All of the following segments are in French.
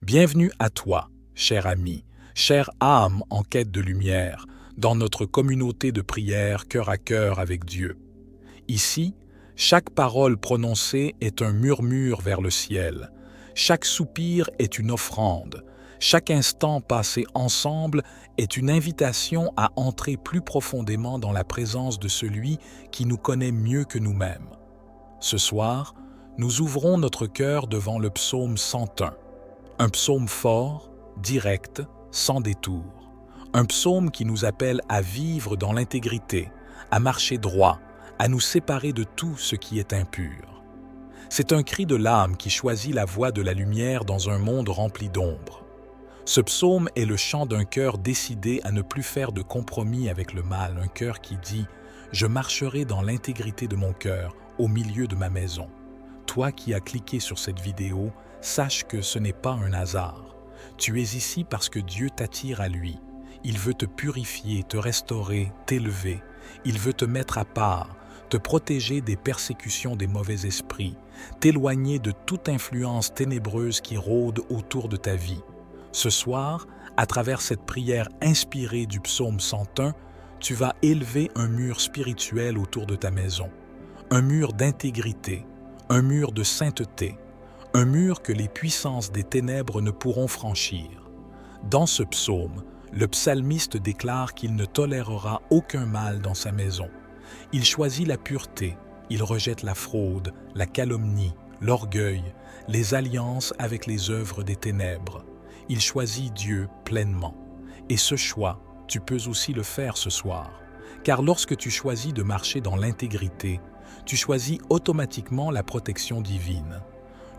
Bienvenue à toi, cher ami, chère âme en quête de lumière, dans notre communauté de prière cœur à cœur avec Dieu. Ici, chaque parole prononcée est un murmure vers le ciel, chaque soupir est une offrande, chaque instant passé ensemble est une invitation à entrer plus profondément dans la présence de celui qui nous connaît mieux que nous-mêmes. Ce soir, nous ouvrons notre cœur devant le psaume 101, un psaume fort, direct, sans détour. Un psaume qui nous appelle à vivre dans l'intégrité, à marcher droit, à nous séparer de tout ce qui est impur. C'est un cri de l'âme qui choisit la voie de la lumière dans un monde rempli d'ombre. Ce psaume est le chant d'un cœur décidé à ne plus faire de compromis avec le mal, un cœur qui dit « Je marcherai dans l'intégrité de mon cœur, au milieu de ma maison ». Toi qui as cliqué sur cette vidéo, sache que ce n'est pas un hasard. Tu es ici parce que Dieu t'attire à lui. Il veut te purifier, te restaurer, t'élever. Il veut te mettre à part, te protéger des persécutions des mauvais esprits, t'éloigner de toute influence ténébreuse qui rôde autour de ta vie. Ce soir, à travers cette prière inspirée du psaume 101, tu vas élever un mur spirituel autour de ta maison, un mur d'intégrité, un mur de sainteté, un mur que les puissances des ténèbres ne pourront franchir. Dans ce psaume, le psalmiste déclare qu'il ne tolérera aucun mal dans sa maison. Il choisit la pureté, il rejette la fraude, la calomnie, l'orgueil, les alliances avec les œuvres des ténèbres. Il choisit Dieu pleinement. Et ce choix, tu peux aussi le faire ce soir. Car lorsque tu choisis de marcher dans l'intégrité, tu choisis automatiquement la protection divine.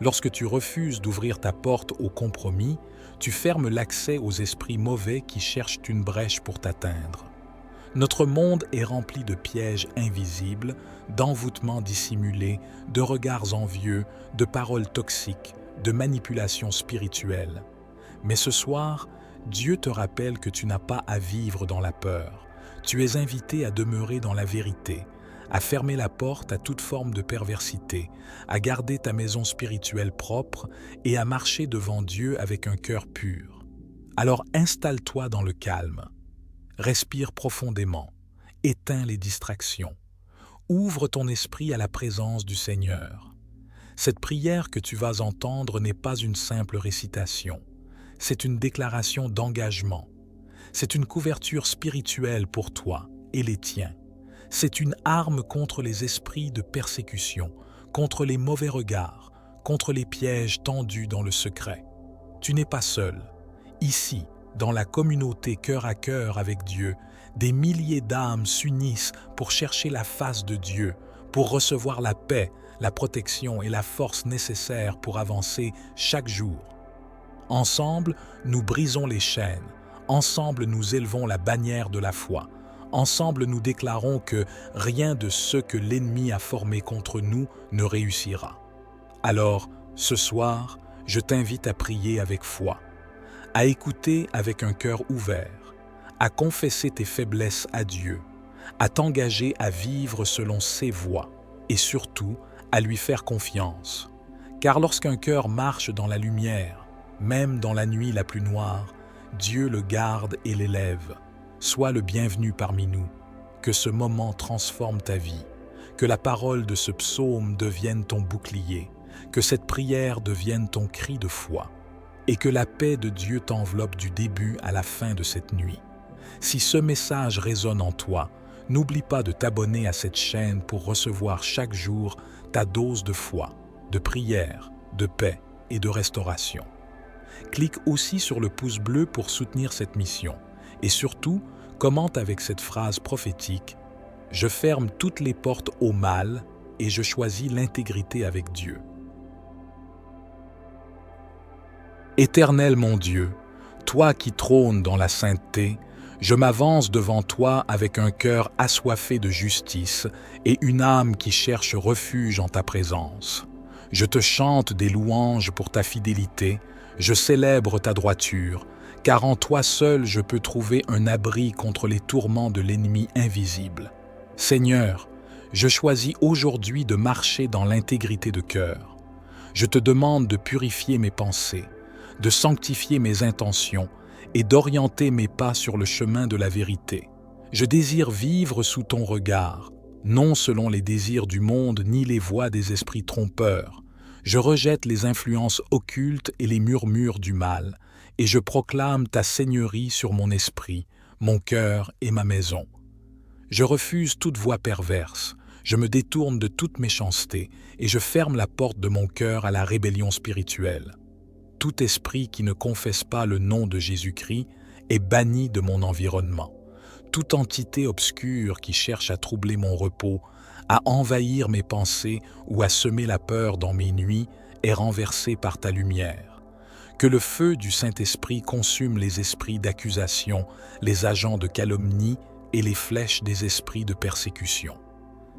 Lorsque tu refuses d'ouvrir ta porte au compromis, tu fermes l'accès aux esprits mauvais qui cherchent une brèche pour t'atteindre. Notre monde est rempli de pièges invisibles, d'envoûtements dissimulés, de regards envieux, de paroles toxiques, de manipulations spirituelles. Mais ce soir, Dieu te rappelle que tu n'as pas à vivre dans la peur. Tu es invité à demeurer dans la vérité, à fermer la porte à toute forme de perversité, à garder ta maison spirituelle propre et à marcher devant Dieu avec un cœur pur. Alors installe-toi dans le calme, respire profondément, éteins les distractions, ouvre ton esprit à la présence du Seigneur. Cette prière que tu vas entendre n'est pas une simple récitation, c'est une déclaration d'engagement, c'est une couverture spirituelle pour toi et les tiens. C'est une arme contre les esprits de persécution, contre les mauvais regards, contre les pièges tendus dans le secret. Tu n'es pas seul. Ici, dans la communauté cœur à cœur avec Dieu, des milliers d'âmes s'unissent pour chercher la face de Dieu, pour recevoir la paix, la protection et la force nécessaires pour avancer chaque jour. Ensemble, nous brisons les chaînes. Ensemble, nous élevons la bannière de la foi. Ensemble, nous déclarons que rien de ce que l'ennemi a formé contre nous ne réussira. Alors, ce soir, je t'invite à prier avec foi, à écouter avec un cœur ouvert, à confesser tes faiblesses à Dieu, à t'engager à vivre selon ses voies et surtout à lui faire confiance. Car lorsqu'un cœur marche dans la lumière, même dans la nuit la plus noire, Dieu le garde et l'élève. Sois le bienvenu parmi nous, que ce moment transforme ta vie, que la parole de ce psaume devienne ton bouclier, que cette prière devienne ton cri de foi, et que la paix de Dieu t'enveloppe du début à la fin de cette nuit. Si ce message résonne en toi, n'oublie pas de t'abonner à cette chaîne pour recevoir chaque jour ta dose de foi, de prière, de paix et de restauration. Clique aussi sur le pouce bleu pour soutenir cette mission. Et surtout, commente avec cette phrase prophétique « Je ferme toutes les portes au mal et je choisis l'intégrité avec Dieu. » Éternel mon Dieu, toi qui trônes dans la sainteté, je m'avance devant toi avec un cœur assoiffé de justice et une âme qui cherche refuge en ta présence. Je te chante des louanges pour ta fidélité, je célèbre ta droiture, car en toi seul je peux trouver un abri contre les tourments de l'ennemi invisible. Seigneur, je choisis aujourd'hui de marcher dans l'intégrité de cœur. Je te demande de purifier mes pensées, de sanctifier mes intentions et d'orienter mes pas sur le chemin de la vérité. Je désire vivre sous ton regard, non selon les désirs du monde ni les voies des esprits trompeurs. Je rejette les influences occultes et les murmures du mal, et je proclame ta seigneurie sur mon esprit, mon cœur et ma maison. Je refuse toute voie perverse, je me détourne de toute méchanceté, et je ferme la porte de mon cœur à la rébellion spirituelle. Tout esprit qui ne confesse pas le nom de Jésus-Christ est banni de mon environnement. Toute entité obscure qui cherche à troubler mon repos, à envahir mes pensées ou à semer la peur dans mes nuits est renversée par ta lumière. Que le feu du Saint-Esprit consume les esprits d'accusation, les agents de calomnie et les flèches des esprits de persécution.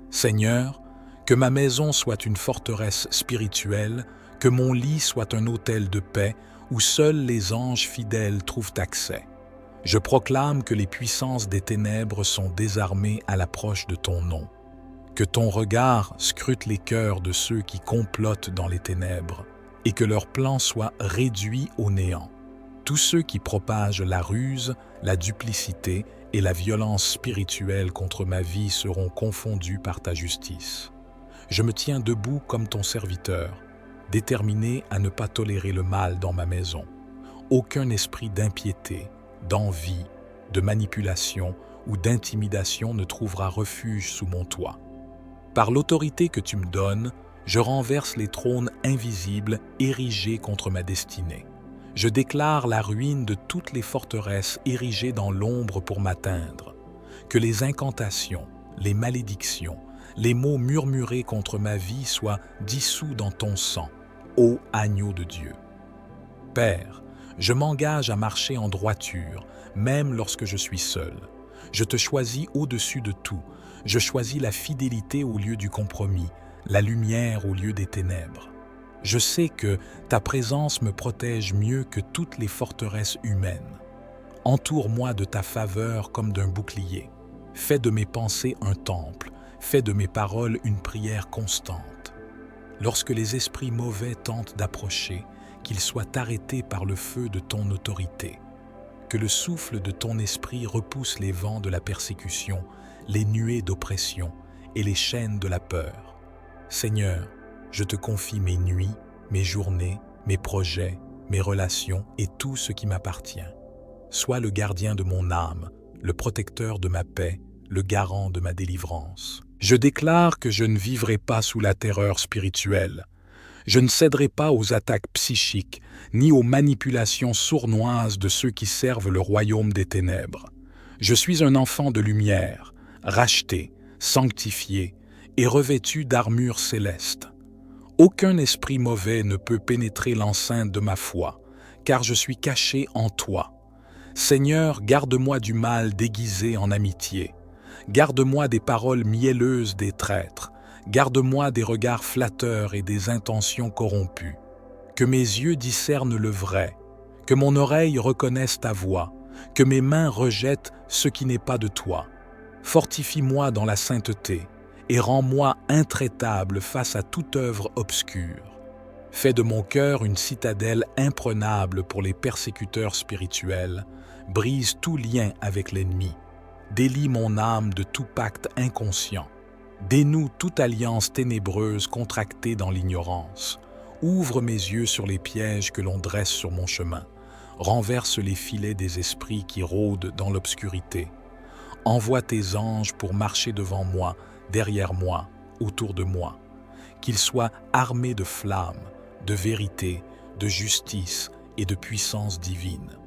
Seigneur, que ma maison soit une forteresse spirituelle, que mon lit soit un autel de paix où seuls les anges fidèles trouvent accès. Je proclame que les puissances des ténèbres sont désarmées à l'approche de ton nom. Que ton regard scrute les cœurs de ceux qui complotent dans les ténèbres et que leur plan soit réduit au néant. Tous ceux qui propagent la ruse, la duplicité et la violence spirituelle contre ma vie seront confondus par ta justice. Je me tiens debout comme ton serviteur, déterminé à ne pas tolérer le mal dans ma maison. Aucun esprit d'impiété, d'envie, de manipulation ou d'intimidation ne trouvera refuge sous mon toit. Par l'autorité que tu me donnes, je renverse les trônes invisibles érigés contre ma destinée. Je déclare la ruine de toutes les forteresses érigées dans l'ombre pour m'atteindre. Que les incantations, les malédictions, les mots murmurés contre ma vie soient dissous dans ton sang, ô agneau de Dieu. Père, je m'engage à marcher en droiture, même lorsque je suis seul. Je te choisis au-dessus de tout. Je choisis la fidélité au lieu du compromis, la lumière au lieu des ténèbres. Je sais que ta présence me protège mieux que toutes les forteresses humaines. Entoure-moi de ta faveur comme d'un bouclier. Fais de mes pensées un temple, fais de mes paroles une prière constante. Lorsque les esprits mauvais tentent d'approcher, qu'ils soient arrêtés par le feu de ton autorité. Que le souffle de ton esprit repousse les vents de la persécution, les nuées d'oppression et les chaînes de la peur. Seigneur, je te confie mes nuits, mes journées, mes projets, mes relations et tout ce qui m'appartient. Sois le gardien de mon âme, le protecteur de ma paix, le garant de ma délivrance. Je déclare que je ne vivrai pas sous la terreur spirituelle. Je ne céderai pas aux attaques psychiques, ni aux manipulations sournoises de ceux qui servent le royaume des ténèbres. Je suis un enfant de lumière, racheté, sanctifié et revêtu d'armure céleste. Aucun esprit mauvais ne peut pénétrer l'enceinte de ma foi, car je suis caché en toi. Seigneur, garde-moi du mal déguisé en amitié. Garde-moi des paroles mielleuses des traîtres. Garde-moi des regards flatteurs et des intentions corrompues. Que mes yeux discernent le vrai, que mon oreille reconnaisse ta voix, que mes mains rejettent ce qui n'est pas de toi. Fortifie-moi dans la sainteté et rends-moi intraitable face à toute œuvre obscure. Fais de mon cœur une citadelle imprenable pour les persécuteurs spirituels. Brise tout lien avec l'ennemi. Délie mon âme de tout pacte inconscient. Dénoue toute alliance ténébreuse contractée dans l'ignorance. Ouvre mes yeux sur les pièges que l'on dresse sur mon chemin. Renverse les filets des esprits qui rôdent dans l'obscurité. Envoie tes anges pour marcher devant moi, derrière moi, autour de moi. Qu'ils soient armés de flammes, de vérité, de justice et de puissance divine.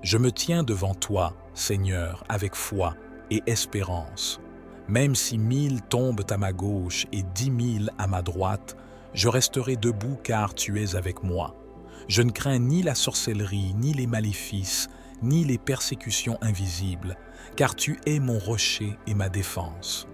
Je me tiens devant toi, Seigneur, avec foi et espérance. Même si 1000 tombent à ma gauche et 10 000 à ma droite, je resterai debout car tu es avec moi. Je ne crains ni la sorcellerie, ni les maléfices, ni les persécutions invisibles, car tu es mon rocher et ma défense.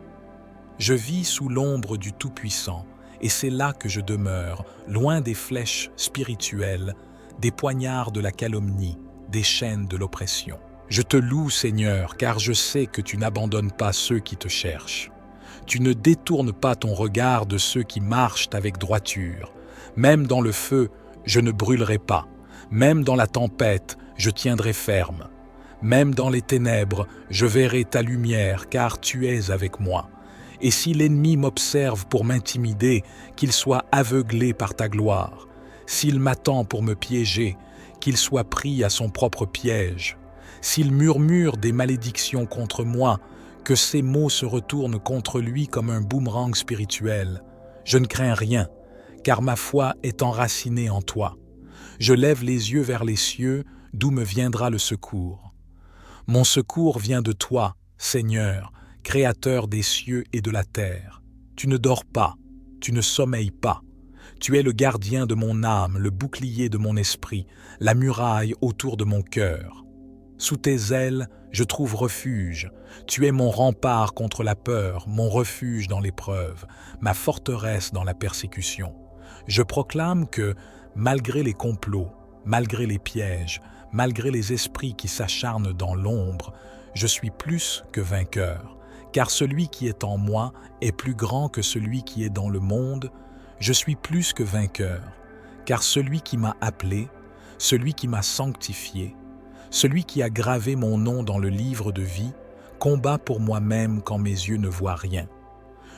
Je vis sous l'ombre du Tout-Puissant, et c'est là que je demeure, loin des flèches spirituelles, des poignards de la calomnie, des chaînes de l'oppression. Je te loue, Seigneur, car je sais que tu n'abandonnes pas ceux qui te cherchent. Tu ne détournes pas ton regard de ceux qui marchent avec droiture. Même dans le feu, je ne brûlerai pas. Même dans la tempête, je tiendrai ferme. Même dans les ténèbres, je verrai ta lumière, car tu es avec moi. Et si l'ennemi m'observe pour m'intimider, qu'il soit aveuglé par ta gloire. S'il m'attend pour me piéger, qu'il soit pris à son propre piège. S'il murmure des malédictions contre moi, que ces mots se retournent contre lui comme un boomerang spirituel. Je ne crains rien, car ma foi est enracinée en toi. Je lève les yeux vers les cieux, d'où me viendra le secours. Mon secours vient de toi, Seigneur, Créateur des cieux et de la terre. Tu ne dors pas, tu ne sommeilles pas. Tu es le gardien de mon âme, le bouclier de mon esprit, la muraille autour de mon cœur. Sous tes ailes, je trouve refuge. Tu es mon rempart contre la peur, mon refuge dans l'épreuve, ma forteresse dans la persécution. Je proclame que, malgré les complots, malgré les pièges, malgré les esprits qui s'acharnent dans l'ombre, je suis plus que vainqueur, car celui qui est en moi est plus grand que celui qui est dans le monde. Je suis plus que vainqueur, car celui qui m'a appelé, celui qui m'a sanctifié, celui qui a gravé mon nom dans le livre de vie, combat pour moi-même quand mes yeux ne voient rien.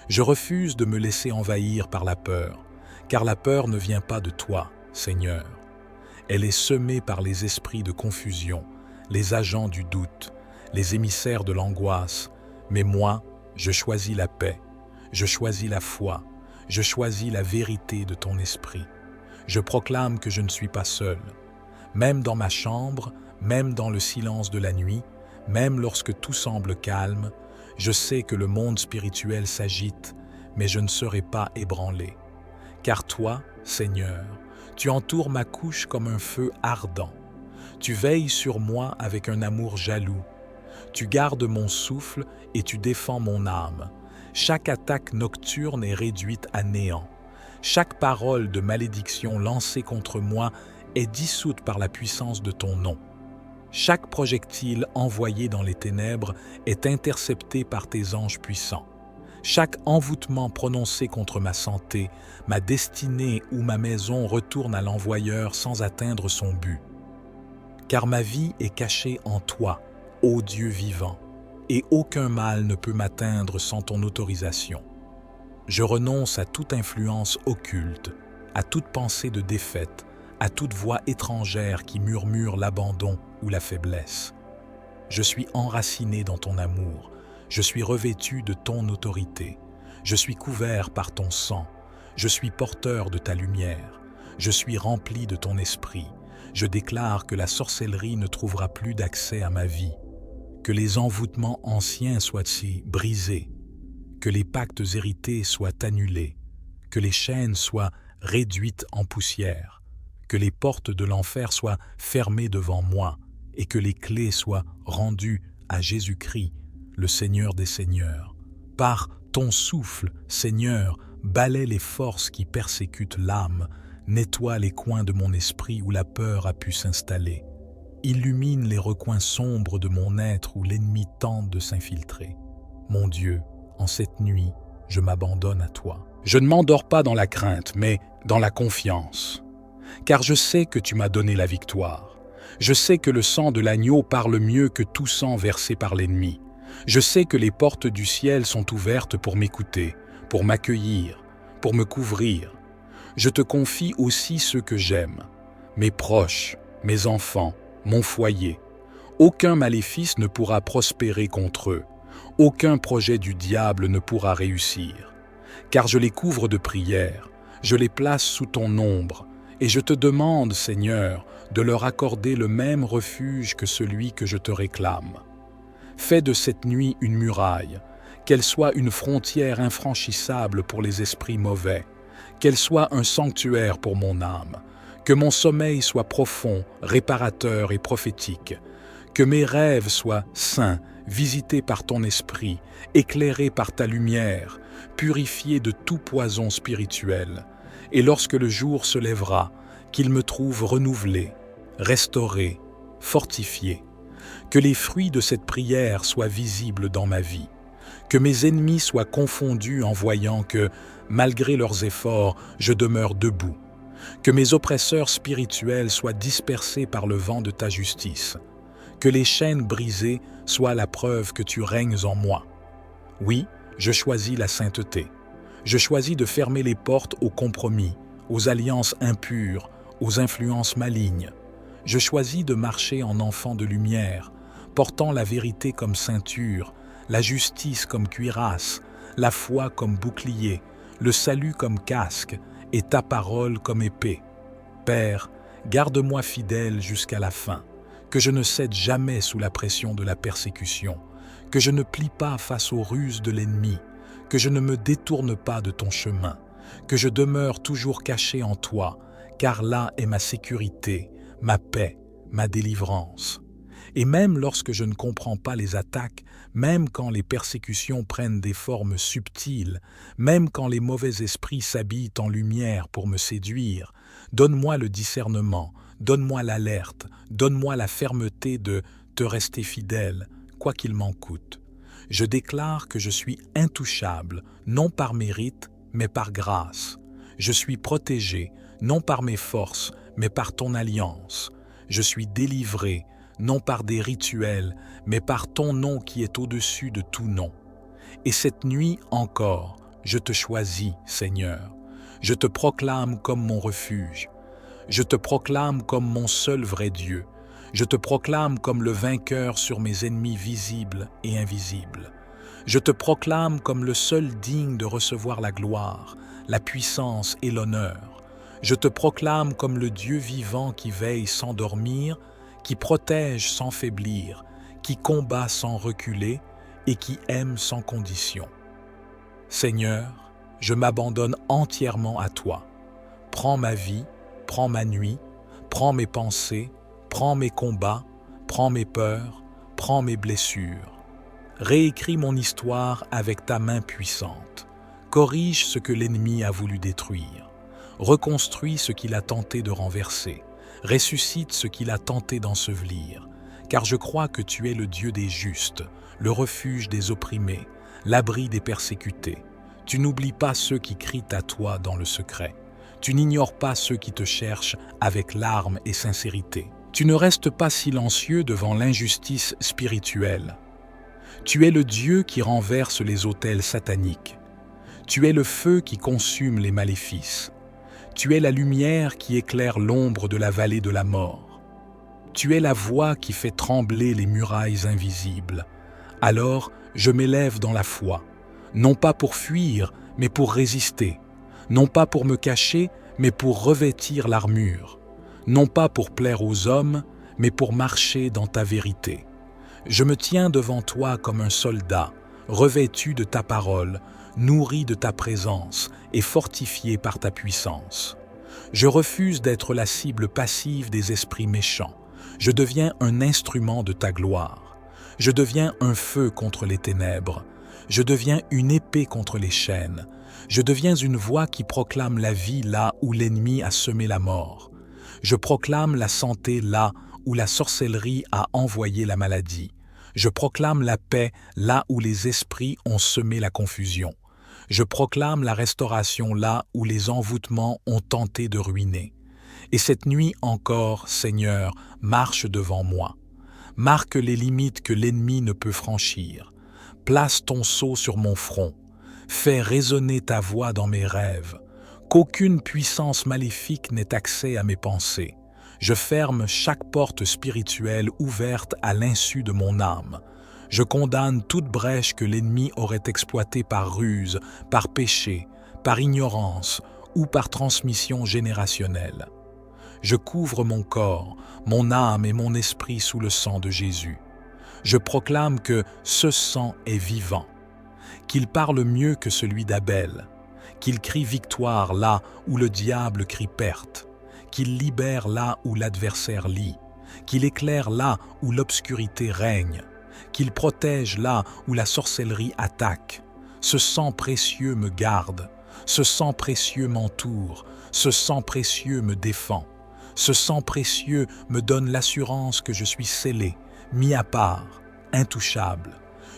Je refuse de me laisser envahir par la peur, car la peur ne vient pas de toi, Seigneur. Elle est semée par les esprits de confusion, les agents du doute, les émissaires de l'angoisse. Mais moi, je choisis la paix, je choisis la foi, je choisis la vérité de ton esprit. Je proclame que je ne suis pas seul. Même dans ma chambre, même dans le silence de la nuit, même lorsque tout semble calme, je sais que le monde spirituel s'agite, mais je ne serai pas ébranlé. Car toi, Seigneur, tu entoures ma couche comme un feu ardent. Tu veilles sur moi avec un amour jaloux. Tu gardes mon souffle et tu défends mon âme. Chaque attaque nocturne est réduite à néant. Chaque parole de malédiction lancée contre moi est dissoute par la puissance de ton nom. Chaque projectile envoyé dans les ténèbres est intercepté par tes anges puissants. Chaque envoûtement prononcé contre ma santé, ma destinée ou ma maison retourne à l'envoyeur sans atteindre son but. Car ma vie est cachée en toi, ô Dieu vivant, et aucun mal ne peut m'atteindre sans ton autorisation. Je renonce à toute influence occulte, à toute pensée de défaite, à toute voix étrangère qui murmure l'abandon ou la faiblesse. Je suis enraciné dans ton amour, je suis revêtu de ton autorité, je suis couvert par ton sang, je suis porteur de ta lumière, je suis rempli de ton esprit, je déclare que la sorcellerie ne trouvera plus d'accès à ma vie, que les envoûtements anciens soient-ils brisés, que les pactes hérités soient annulés, que les chaînes soient réduites en poussière, que les portes de l'enfer soient fermées devant moi et que les clés soient rendues à Jésus-Christ, le Seigneur des Seigneurs. Par ton souffle, Seigneur, balaie les forces qui persécutent l'âme, nettoie les coins de mon esprit où la peur a pu s'installer. Illumine les recoins sombres de mon être où l'ennemi tente de s'infiltrer. Mon Dieu, en cette nuit, je m'abandonne à toi. Je ne m'endors pas dans la crainte, mais dans la confiance. Car je sais que tu m'as donné la victoire. Je sais que le sang de l'agneau parle mieux que tout sang versé par l'ennemi. Je sais que les portes du ciel sont ouvertes pour m'écouter, pour m'accueillir, pour me couvrir. Je te confie aussi ceux que j'aime, mes proches, mes enfants, mon foyer. Aucun maléfice ne pourra prospérer contre eux. Aucun projet du diable ne pourra réussir. Car je les couvre de prières, je les place sous ton ombre, et je te demande, Seigneur, de leur accorder le même refuge que celui que je te réclame. Fais de cette nuit une muraille, qu'elle soit une frontière infranchissable pour les esprits mauvais, qu'elle soit un sanctuaire pour mon âme, que mon sommeil soit profond, réparateur et prophétique, que mes rêves soient saints, visités par ton esprit, éclairés par ta lumière, purifiés de tout poison spirituel, et lorsque le jour se lèvera, qu'il me trouve renouvelé, restauré, fortifié, que les fruits de cette prière soient visibles dans ma vie, que mes ennemis soient confondus en voyant que, malgré leurs efforts, je demeure debout, Que mes oppresseurs spirituels soient dispersés par le vent de ta justice. Que les chaînes brisées soient la preuve que tu règnes en moi. Oui, je choisis la sainteté. Je choisis de fermer les portes aux compromis, aux alliances impures, aux influences malignes. Je choisis de marcher en enfant de lumière, portant la vérité comme ceinture, la justice comme cuirasse, la foi comme bouclier, le salut comme casque et ta parole comme épée. Père, garde-moi fidèle jusqu'à la fin, que je ne cède jamais sous la pression de la persécution, que je ne plie pas face aux ruses de l'ennemi, que je ne me détourne pas de ton chemin, que je demeure toujours caché en toi, car là est ma sécurité, ma paix, ma délivrance. Et même lorsque je ne comprends pas les attaques, même quand les persécutions prennent des formes subtiles, même quand les mauvais esprits s'habillent en lumière pour me séduire, donne-moi le discernement, donne-moi l'alerte, donne-moi la fermeté de te rester fidèle, quoi qu'il m'en coûte. Je déclare que je suis intouchable, non par mérite, mais par grâce. Je suis protégé, non par mes forces, mais par ton alliance. Je suis délivré, non par des rituels, mais par ton nom qui est au-dessus de tout nom. Et cette nuit encore, je te choisis, Seigneur. Je te proclame comme mon refuge. Je te proclame comme mon seul vrai Dieu. Je te proclame comme le vainqueur sur mes ennemis visibles et invisibles. Je te proclame comme le seul digne de recevoir la gloire, la puissance et l'honneur. Je te proclame comme le Dieu vivant qui veille sans dormir, qui protège sans faiblir, qui combat sans reculer et qui aime sans condition. Seigneur, je m'abandonne entièrement à toi. Prends ma vie, prends ma nuit, prends mes pensées, prends mes combats, prends mes peurs, prends mes blessures. Réécris mon histoire avec ta main puissante. Corrige ce que l'ennemi a voulu détruire. Reconstruis ce qu'il a tenté de renverser. Ressuscite ce qu'il a tenté d'ensevelir. Car je crois que tu es le Dieu des justes, le refuge des opprimés, l'abri des persécutés. Tu n'oublies pas ceux qui crient à toi dans le secret. Tu n'ignores pas ceux qui te cherchent avec larmes et sincérité. Tu ne restes pas silencieux devant l'injustice spirituelle. Tu es le Dieu qui renverse les autels sataniques. Tu es le feu qui consume les maléfices. Tu es la lumière qui éclaire l'ombre de la vallée de la mort. Tu es la voix qui fait trembler les murailles invisibles. Alors, je m'élève dans la foi, non pas pour fuir, mais pour résister, non pas pour me cacher, mais pour revêtir l'armure, non pas pour plaire aux hommes, mais pour marcher dans ta vérité. Je me tiens devant toi comme un soldat, revêtu de ta parole, nourri de ta présence et fortifié par ta puissance. Je refuse d'être la cible passive des esprits méchants. Je deviens un instrument de ta gloire. Je deviens un feu contre les ténèbres. Je deviens une épée contre les chaînes. Je deviens une voix qui proclame la vie là où l'ennemi a semé la mort. Je proclame la santé là où la sorcellerie a envoyé la maladie. Je proclame la paix là où les esprits ont semé la confusion. Je proclame la restauration là où les envoûtements ont tenté de ruiner. Et cette nuit encore, Seigneur, marche devant moi. Marque les limites que l'ennemi ne peut franchir. Place ton sceau sur mon front. Fais résonner ta voix dans mes rêves. Qu'aucune puissance maléfique n'ait accès à mes pensées. Je ferme chaque porte spirituelle ouverte à l'insu de mon âme. Je condamne toute brèche que l'ennemi aurait exploitée par ruse, par péché, par ignorance ou par transmission générationnelle. Je couvre mon corps, mon âme et mon esprit sous le sang de Jésus. Je proclame que ce sang est vivant, qu'il parle mieux que celui d'Abel, qu'il crie victoire là où le diable crie perte, qu'il libère là où l'adversaire lit, qu'il éclaire là où l'obscurité règne, qu'il protège là où la sorcellerie attaque. Ce sang précieux me garde, ce sang précieux m'entoure, ce sang précieux me défend. Ce sang précieux me donne l'assurance que je suis scellé, mis à part, intouchable.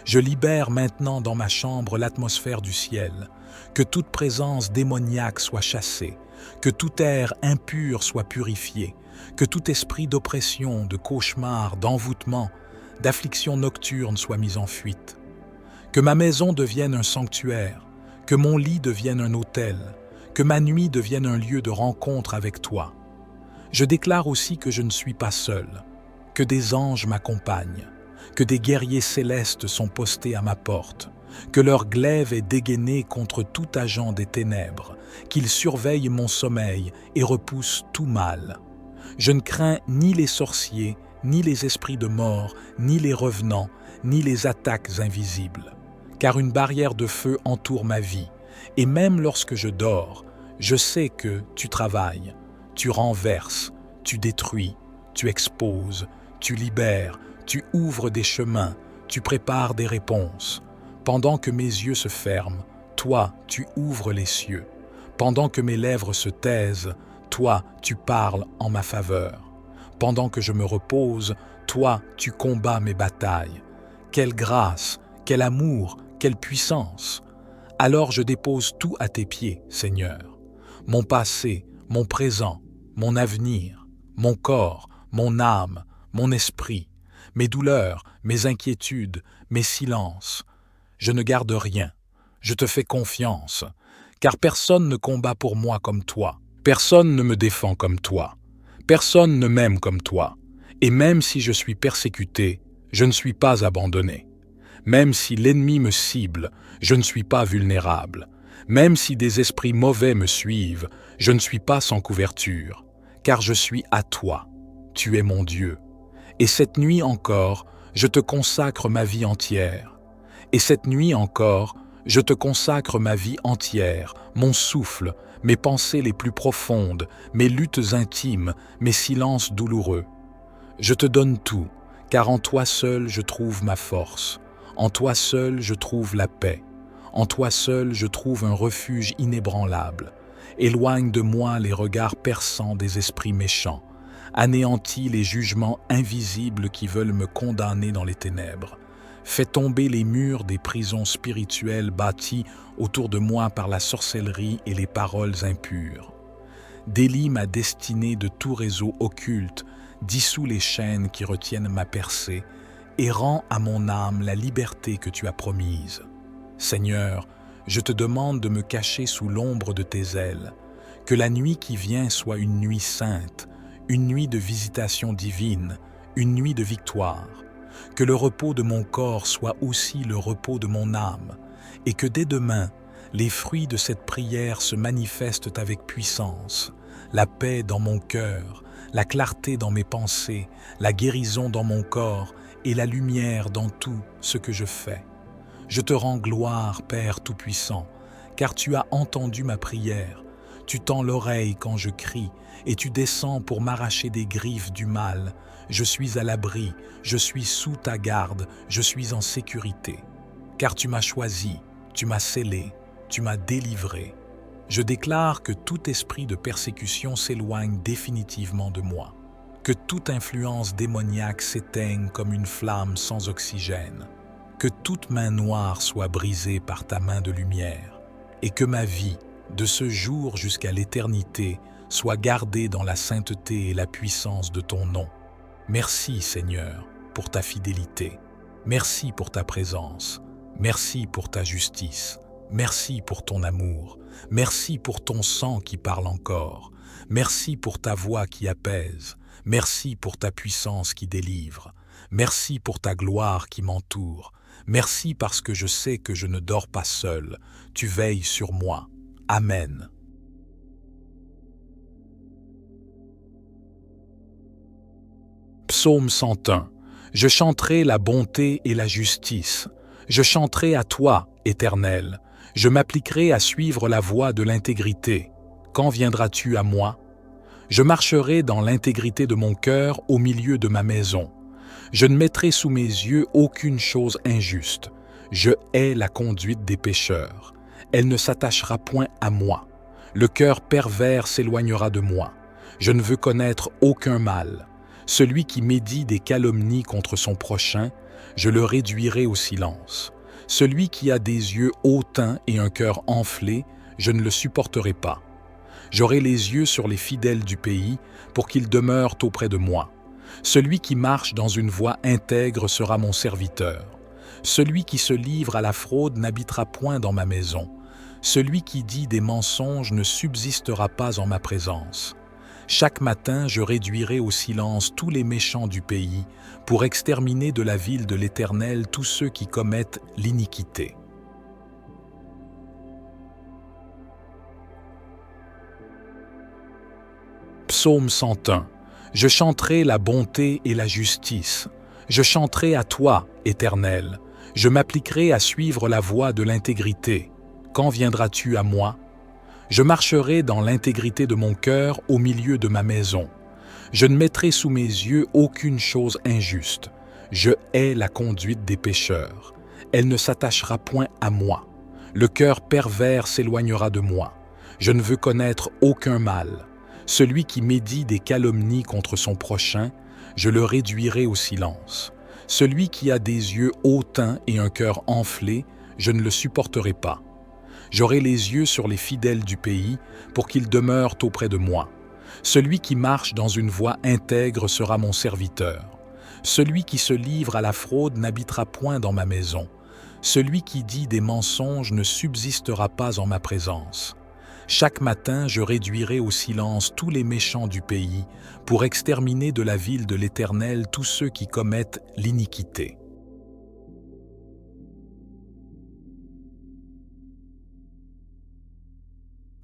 Je libère maintenant dans ma chambre l'atmosphère du ciel, que toute présence démoniaque soit chassée, que tout air impur soit purifié, que tout esprit d'oppression, de cauchemar, d'envoûtement, d'affliction nocturne soit mis en fuite. Que ma maison devienne un sanctuaire, que mon lit devienne un autel, que ma nuit devienne un lieu de rencontre avec toi. Je déclare aussi que je ne suis pas seul, que des anges m'accompagnent, que des guerriers célestes sont postés à ma porte, que leur glaive est dégainée contre tout agent des ténèbres, qu'ils surveillent mon sommeil et repoussent tout mal. Je ne crains ni les sorciers, ni les esprits de mort, ni les revenants, ni les attaques invisibles, car une barrière de feu entoure ma vie, et même lorsque je dors, je sais que tu travailles, tu renverses, tu détruis, tu exposes, tu libères, tu ouvres des chemins, tu prépares des réponses. Pendant que mes yeux se ferment, toi, tu ouvres les cieux. Pendant que mes lèvres se taisent, toi, tu parles en ma faveur. Pendant que je me repose, toi, tu combats mes batailles. Quelle grâce, quel amour, quelle puissance! Alors je dépose tout à tes pieds, Seigneur. Mon passé, mon présent, mon avenir, mon corps, mon âme, mon esprit, mes douleurs, mes inquiétudes, mes silences. Je ne garde rien. Je te fais confiance, car personne ne combat pour moi comme toi. Personne ne me défend comme toi. Personne ne m'aime comme toi. Et même si je suis persécuté, je ne suis pas abandonné. Même si l'ennemi me cible, je ne suis pas vulnérable. Même si des esprits mauvais me suivent, je ne suis pas sans couverture, car je suis à toi. Tu es mon Dieu. Et cette nuit encore, je te consacre ma vie entière. Et cette nuit encore, je te consacre ma vie entière, mon souffle, mes pensées les plus profondes, mes luttes intimes, mes silences douloureux. Je te donne tout, car en toi seul je trouve ma force. En toi seul je trouve la paix. En toi seul je trouve un refuge inébranlable. Éloigne de moi les regards perçants des esprits méchants. Anéantis les jugements invisibles qui veulent me condamner dans les ténèbres. Fais tomber les murs des prisons spirituelles bâties autour de moi par la sorcellerie et les paroles impures. Délie ma destinée de tout réseau occulte, dissous les chaînes qui retiennent ma percée, et rends à mon âme la liberté que tu as promise. Seigneur, je te demande de me cacher sous l'ombre de tes ailes, que la nuit qui vient soit une nuit sainte, une nuit de visitation divine, une nuit de victoire, que le repos de mon corps soit aussi le repos de mon âme, et que dès demain, les fruits de cette prière se manifestent avec puissance, la paix dans mon cœur, la clarté dans mes pensées, la guérison dans mon corps et la lumière dans tout ce que je fais. Je te rends gloire, Père Tout-Puissant, car tu as entendu ma prière. Tu tends l'oreille quand je crie, et tu descends pour m'arracher des griffes du mal. Je suis à l'abri, je suis sous ta garde, je suis en sécurité. Car tu m'as choisi, tu m'as scellé, tu m'as délivré. Je déclare que tout esprit de persécution s'éloigne définitivement de moi, que toute influence démoniaque s'éteigne comme une flamme sans oxygène, que toute main noire soit brisée par ta main de lumière, et que ma vie, de ce jour jusqu'à l'éternité, soit gardée dans la sainteté et la puissance de ton nom. Merci, Seigneur, pour ta fidélité. Merci pour ta présence. Merci pour ta justice. Merci pour ton amour. Merci pour ton sang qui parle encore. Merci pour ta voix qui apaise. Merci pour ta puissance qui délivre. Merci pour ta gloire qui m'entoure. Merci parce que je sais que je ne dors pas seul. Tu veilles sur moi. Amen. Psaume 101. Je chanterai la bonté et la justice. Je chanterai à toi, Éternel. Je m'appliquerai à suivre la voie de l'intégrité. Quand viendras-tu à moi? Je marcherai dans l'intégrité de mon cœur au milieu de ma maison. Je ne mettrai sous mes yeux aucune chose injuste. Je hais la conduite des pécheurs. Elle ne s'attachera point à moi. Le cœur pervers s'éloignera de moi. Je ne veux connaître aucun mal. Celui qui médit des calomnies contre son prochain, je le réduirai au silence. Celui qui a des yeux hautains et un cœur enflé, je ne le supporterai pas. J'aurai les yeux sur les fidèles du pays pour qu'ils demeurent auprès de moi. Celui qui marche dans une voie intègre sera mon serviteur. Celui qui se livre à la fraude n'habitera point dans ma maison. Celui qui dit des mensonges ne subsistera pas en ma présence. Chaque matin, je réduirai au silence tous les méchants du pays pour exterminer de la ville de l'Éternel tous ceux qui commettent l'iniquité. Psaume 101. Je chanterai la bonté et la justice. Je chanterai à toi, Éternel. Je m'appliquerai à suivre la voie de l'intégrité. Quand viendras-tu à moi? Je marcherai dans l'intégrité de mon cœur au milieu de ma maison. Je ne mettrai sous mes yeux aucune chose injuste. Je hais la conduite des pécheurs. Elle ne s'attachera point à moi. Le cœur pervers s'éloignera de moi. Je ne veux connaître aucun mal. Celui qui médit des calomnies contre son prochain, je le réduirai au silence. Celui qui a des yeux hautains et un cœur enflé, je ne le supporterai pas. J'aurai les yeux sur les fidèles du pays pour qu'ils demeurent auprès de moi. Celui qui marche dans une voie intègre sera mon serviteur. Celui qui se livre à la fraude n'habitera point dans ma maison. Celui qui dit des mensonges ne subsistera pas en ma présence. Chaque matin, je réduirai au silence tous les méchants du pays pour exterminer de la ville de l'Éternel tous ceux qui commettent l'iniquité.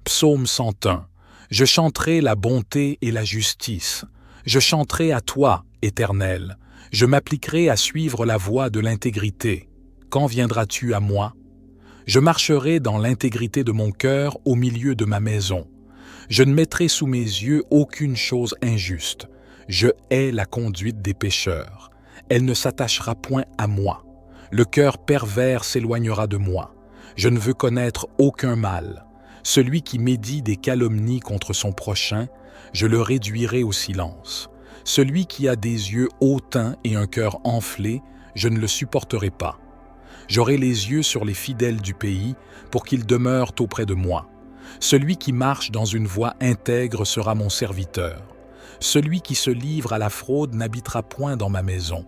Psaume 101. Je chanterai la bonté et la justice. Je chanterai à toi, Éternel. Je m'appliquerai à suivre la voie de l'intégrité. Quand viendras-tu à moi? Je marcherai dans l'intégrité de mon cœur au milieu de ma maison. Je ne mettrai sous mes yeux aucune chose injuste. Je hais la conduite des pécheurs. Elle ne s'attachera point à moi. Le cœur pervers s'éloignera de moi. Je ne veux connaître aucun mal. Celui qui médit des calomnies contre son prochain, je le réduirai au silence. Celui qui a des yeux hautains et un cœur enflé, je ne le supporterai pas. J'aurai les yeux sur les fidèles du pays pour qu'ils demeurent auprès de moi. Celui qui marche dans une voie intègre sera mon serviteur. Celui qui se livre à la fraude n'habitera point dans ma maison.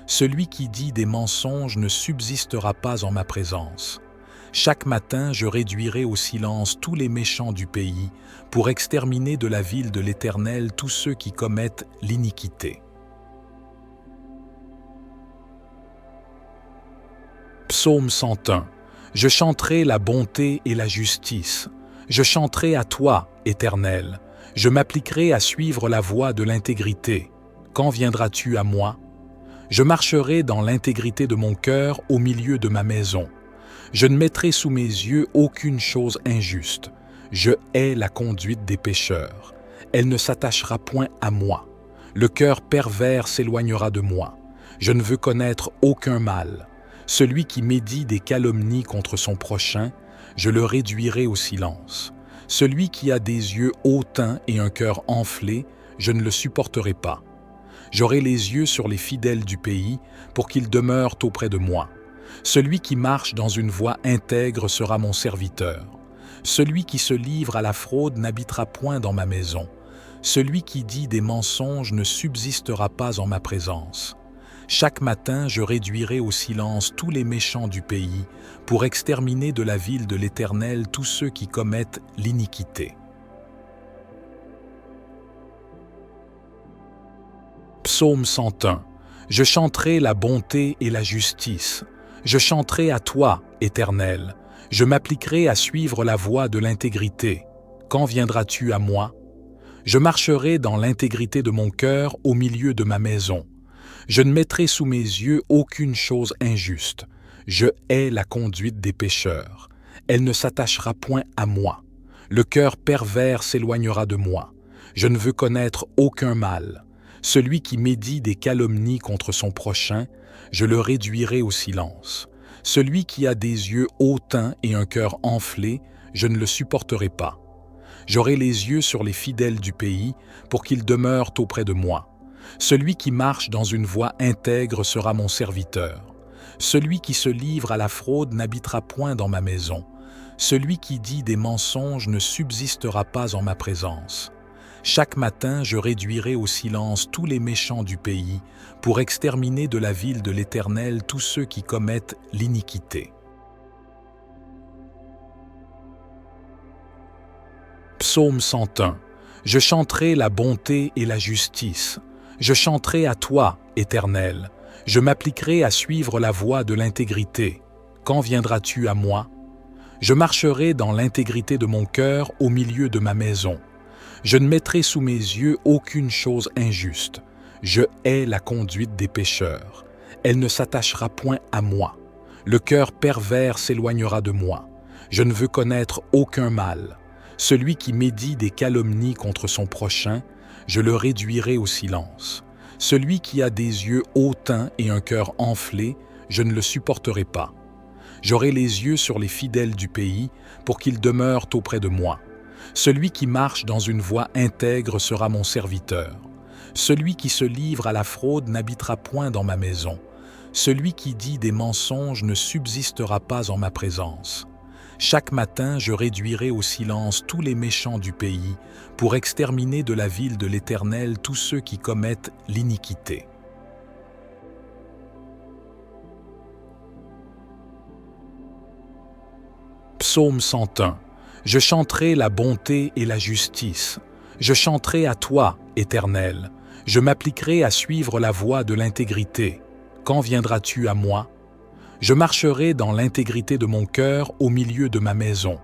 Celui qui dit des mensonges ne subsistera pas en ma présence. Chaque matin, je réduirai au silence tous les méchants du pays pour exterminer de la ville de l'Éternel tous ceux qui commettent l'iniquité. Psaume 101. Je chanterai la bonté et la justice. Je chanterai à toi, Éternel. Je m'appliquerai à suivre la voie de l'intégrité. Quand viendras-tu à moi? Je marcherai dans l'intégrité de mon cœur au milieu de ma maison. Je ne mettrai sous mes yeux aucune chose injuste. Je hais la conduite des pécheurs. Elle ne s'attachera point à moi. Le cœur pervers s'éloignera de moi. Je ne veux connaître aucun mal. Celui qui médit des calomnies contre son prochain, je le réduirai au silence. Celui qui a des yeux hautains et un cœur enflé, je ne le supporterai pas. J'aurai les yeux sur les fidèles du pays pour qu'ils demeurent auprès de moi. Celui qui marche dans une voie intègre sera mon serviteur. Celui qui se livre à la fraude n'habitera point dans ma maison. Celui qui dit des mensonges ne subsistera pas en ma présence. Chaque matin, je réduirai au silence tous les méchants du pays pour exterminer de la ville de l'Éternel tous ceux qui commettent l'iniquité. Psaume 101. Je chanterai la bonté et la justice. Je chanterai à toi, Éternel. Je m'appliquerai à suivre la voie de l'intégrité. Quand viendras-tu à moi? Je marcherai dans l'intégrité de mon cœur au milieu de ma maison. Je ne mettrai sous mes yeux aucune chose injuste. Je hais la conduite des pécheurs. Elle ne s'attachera point à moi. Le cœur pervers s'éloignera de moi. Je ne veux connaître aucun mal. Celui qui médit des calomnies contre son prochain, je le réduirai au silence. Celui qui a des yeux hautains et un cœur enflé, je ne le supporterai pas. J'aurai les yeux sur les fidèles du pays pour qu'ils demeurent auprès de moi. Celui qui marche dans une voie intègre sera mon serviteur. Celui qui se livre à la fraude n'habitera point dans ma maison. Celui qui dit des mensonges ne subsistera pas en ma présence. Chaque matin, je réduirai au silence tous les méchants du pays pour exterminer de la ville de l'Éternel tous ceux qui commettent l'iniquité. Psaume 101. Je chanterai la bonté et la justice. Je chanterai à toi, Éternel. Je m'appliquerai à suivre la voie de l'intégrité. Quand viendras-tu à moi? Je marcherai dans l'intégrité de mon cœur au milieu de ma maison. Je ne mettrai sous mes yeux aucune chose injuste. Je hais la conduite des pécheurs. Elle ne s'attachera point à moi. Le cœur pervers s'éloignera de moi. Je ne veux connaître aucun mal. Celui qui médit des calomnies contre son prochain, je le réduirai au silence. Celui qui a des yeux hautains et un cœur enflé, je ne le supporterai pas. J'aurai les yeux sur les fidèles du pays pour qu'ils demeurent auprès de moi. Celui qui marche dans une voie intègre sera mon serviteur. Celui qui se livre à la fraude n'habitera point dans ma maison. Celui qui dit des mensonges ne subsistera pas en ma présence. Chaque matin, je réduirai au silence tous les méchants du pays pour exterminer de la ville de l'Éternel tous ceux qui commettent l'iniquité. Psaume 101. Je chanterai la bonté et la justice. Je chanterai à toi, Éternel. Je m'appliquerai à suivre la voie de l'intégrité. Quand viendras-tu à moi? Je marcherai dans l'intégrité de mon cœur au milieu de ma maison.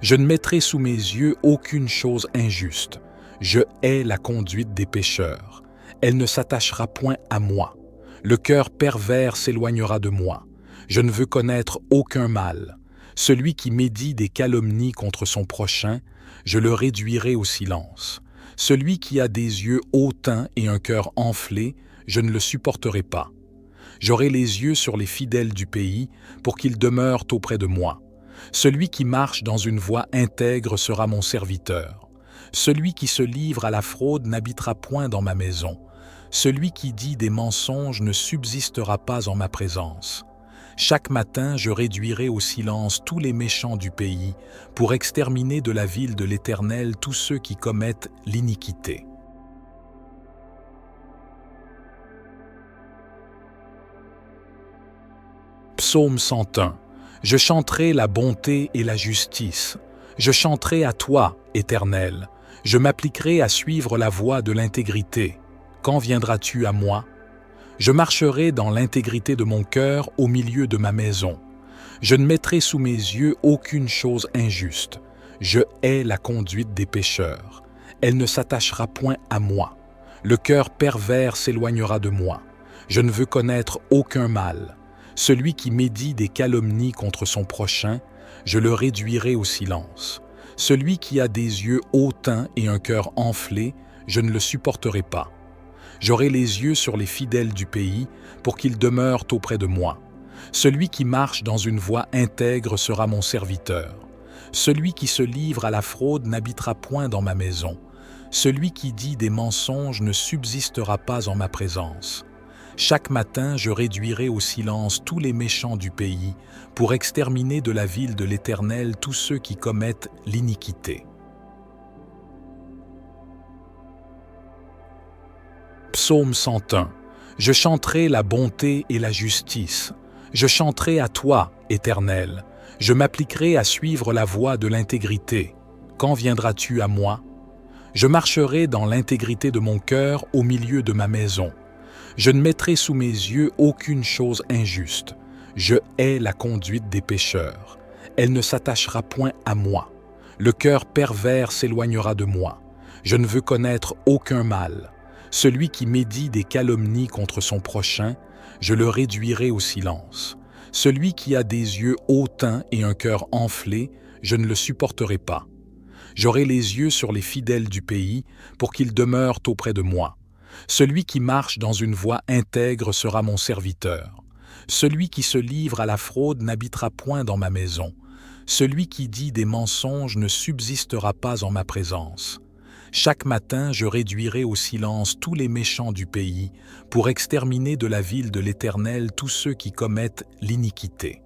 Je ne mettrai sous mes yeux aucune chose injuste. Je hais la conduite des pécheurs. Elle ne s'attachera point à moi. Le cœur pervers s'éloignera de moi. Je ne veux connaître aucun mal. Celui qui médit des calomnies contre son prochain, je le réduirai au silence. Celui qui a des yeux hautains et un cœur enflé, je ne le supporterai pas. J'aurai les yeux sur les fidèles du pays pour qu'ils demeurent auprès de moi. Celui qui marche dans une voie intègre sera mon serviteur. Celui qui se livre à la fraude n'habitera point dans ma maison. Celui qui dit des mensonges ne subsistera pas en ma présence. Chaque matin, je réduirai au silence tous les méchants du pays pour exterminer de la ville de l'Éternel tous ceux qui commettent l'iniquité. Psaume 101. Je chanterai la bonté et la justice. Je chanterai à toi, Éternel. Je m'appliquerai à suivre la voie de l'intégrité. Quand viendras-tu à moi? Je marcherai dans l'intégrité de mon cœur au milieu de ma maison. Je ne mettrai sous mes yeux aucune chose injuste. Je hais la conduite des pécheurs. Elle ne s'attachera point à moi. Le cœur pervers s'éloignera de moi. Je ne veux connaître aucun mal. Celui qui médit des calomnies contre son prochain, je le réduirai au silence. Celui qui a des yeux hautains et un cœur enflé, je ne le supporterai pas. J'aurai les yeux sur les fidèles du pays pour qu'ils demeurent auprès de moi. Celui qui marche dans une voie intègre sera mon serviteur. Celui qui se livre à la fraude n'habitera point dans ma maison. Celui qui dit des mensonges ne subsistera pas en ma présence. Chaque matin, je réduirai au silence tous les méchants du pays pour exterminer de la ville de l'Éternel tous ceux qui commettent l'iniquité. Psaume 101. Je chanterai la bonté et la justice. Je chanterai à toi, Éternel. Je m'appliquerai à suivre la voie de l'intégrité. Quand viendras-tu à moi? Je marcherai dans l'intégrité de mon cœur au milieu de ma maison. Je ne mettrai sous mes yeux aucune chose injuste. Je hais la conduite des pécheurs. Elle ne s'attachera point à moi. Le cœur pervers s'éloignera de moi. Je ne veux connaître aucun mal. Celui qui médit des calomnies contre son prochain, je le réduirai au silence. Celui qui a des yeux hautains et un cœur enflé, je ne le supporterai pas. J'aurai les yeux sur les fidèles du pays pour qu'ils demeurent auprès de moi. Celui qui marche dans une voie intègre sera mon serviteur. Celui qui se livre à la fraude n'habitera point dans ma maison. Celui qui dit des mensonges ne subsistera pas en ma présence. Chaque matin, je réduirai au silence tous les méchants du pays pour exterminer de la ville de l'Éternel tous ceux qui commettent l'iniquité.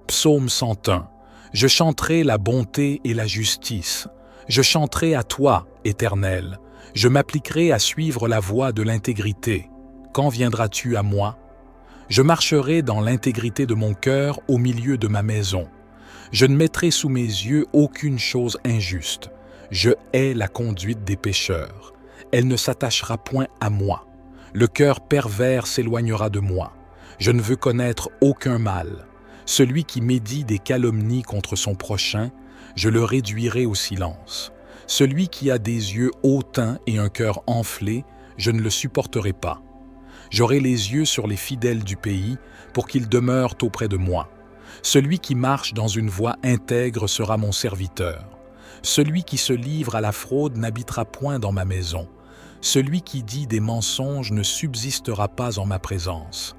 Psaume 101. Je chanterai la bonté et la justice. Je chanterai à toi, Éternel. Je m'appliquerai à suivre la voie de l'intégrité. Quand viendras-tu à moi? Je marcherai dans l'intégrité de mon cœur au milieu de ma maison. Je ne mettrai sous mes yeux aucune chose injuste. Je hais la conduite des pécheurs. Elle ne s'attachera point à moi. Le cœur pervers s'éloignera de moi. Je ne veux connaître aucun mal. Celui qui médit des calomnies contre son prochain, je le réduirai au silence. Celui qui a des yeux hautains et un cœur enflé, je ne le supporterai pas. J'aurai les yeux sur les fidèles du pays pour qu'ils demeurent auprès de moi. Celui qui marche dans une voie intègre sera mon serviteur. Celui qui se livre à la fraude n'habitera point dans ma maison. Celui qui dit des mensonges ne subsistera pas en ma présence.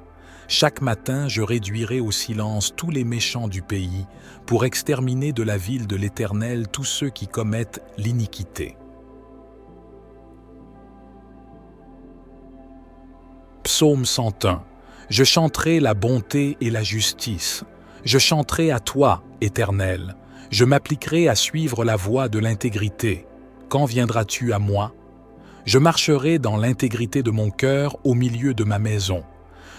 Chaque matin, je réduirai au silence tous les méchants du pays pour exterminer de la ville de l'Éternel tous ceux qui commettent l'iniquité. Psaume 101. Je chanterai la bonté et la justice. Je chanterai à toi, Éternel. Je m'appliquerai à suivre la voie de l'intégrité. Quand viendras-tu à moi? Je marcherai dans l'intégrité de mon cœur au milieu de ma maison.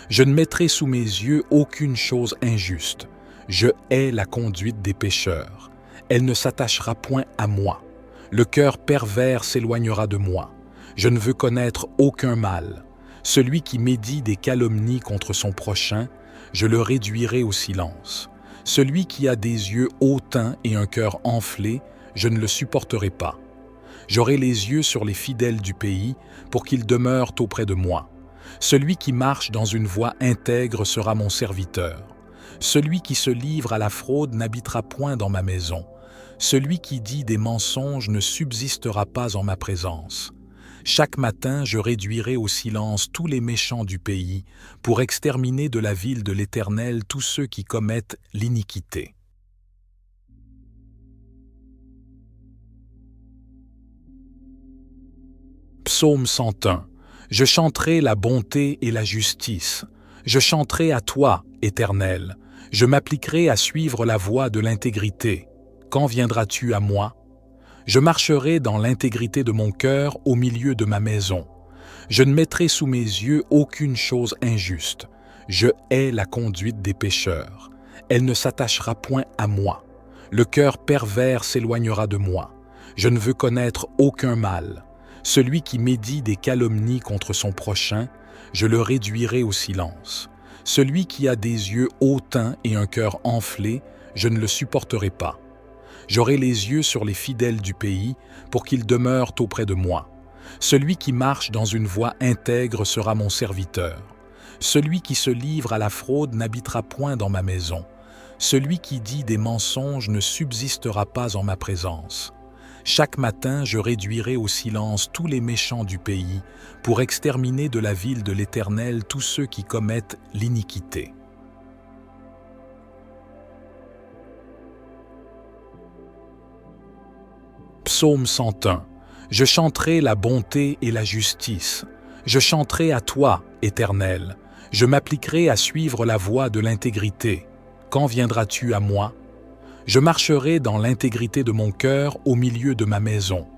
Je ne mettrai sous mes yeux aucune chose injuste. Je hais la conduite des pécheurs. Elle ne s'attachera point à moi. Le cœur pervers s'éloignera de moi. Je ne veux connaître aucun mal. Celui qui médit des calomnies contre son prochain, je le réduirai au silence. Celui qui a des yeux hautains et un cœur enflé, je ne le supporterai pas. J'aurai les yeux sur les fidèles du pays pour qu'ils demeurent auprès de moi. Celui qui marche dans une voie intègre sera mon serviteur. Celui qui se livre à la fraude n'habitera point dans ma maison. Celui qui dit des mensonges ne subsistera pas en ma présence. Chaque matin, je réduirai au silence tous les méchants du pays pour exterminer de la ville de l'Éternel tous ceux qui commettent l'iniquité. Psaume 101. Je chanterai la bonté et la justice. Je chanterai à toi, Éternel. Je m'appliquerai à suivre la voie de l'intégrité. Quand viendras-tu à moi? Je marcherai dans l'intégrité de mon cœur au milieu de ma maison. Je ne mettrai sous mes yeux aucune chose injuste. Je hais la conduite des pécheurs. Elle ne s'attachera point à moi. Le cœur pervers s'éloignera de moi. Je ne veux connaître aucun mal. Celui qui médit des calomnies contre son prochain, je le réduirai au silence. Celui qui a des yeux hautains et un cœur enflé, je ne le supporterai pas. J'aurai les yeux sur les fidèles du pays pour qu'ils demeurent auprès de moi. Celui qui marche dans une voie intègre sera mon serviteur. Celui qui se livre à la fraude n'habitera point dans ma maison. Celui qui dit des mensonges ne subsistera pas en ma présence. Chaque matin, je réduirai au silence tous les méchants du pays pour exterminer de la ville de l'Éternel tous ceux qui commettent l'iniquité. Psaume 101. Je chanterai la bonté et la justice. Je chanterai à toi, Éternel. Je m'appliquerai à suivre la voie de l'intégrité. Quand viendras-tu à moi? Je marcherai dans l'intégrité de mon cœur au milieu de ma maison.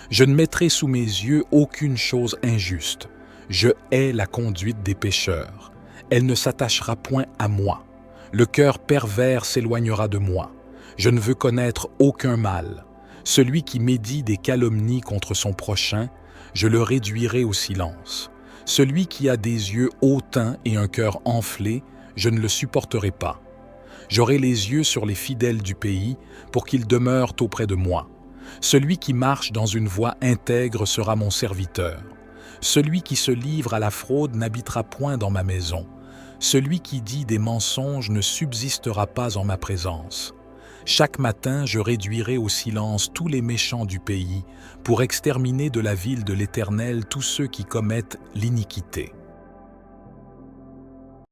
Je ne mettrai sous mes yeux aucune chose injuste. Je hais la conduite des pécheurs. Elle ne s'attachera point à moi. Le cœur pervers s'éloignera de moi. Je ne veux connaître aucun mal. Celui qui médit des calomnies contre son prochain, je le réduirai au silence. Celui qui a des yeux hautains et un cœur enflé, je ne le supporterai pas. J'aurai les yeux sur les fidèles du pays pour qu'ils demeurent auprès de moi. Celui qui marche dans une voie intègre sera mon serviteur. Celui qui se livre à la fraude n'habitera point dans ma maison. Celui qui dit des mensonges ne subsistera pas en ma présence. Chaque matin, je réduirai au silence tous les méchants du pays pour exterminer de la ville de l'Éternel tous ceux qui commettent l'iniquité.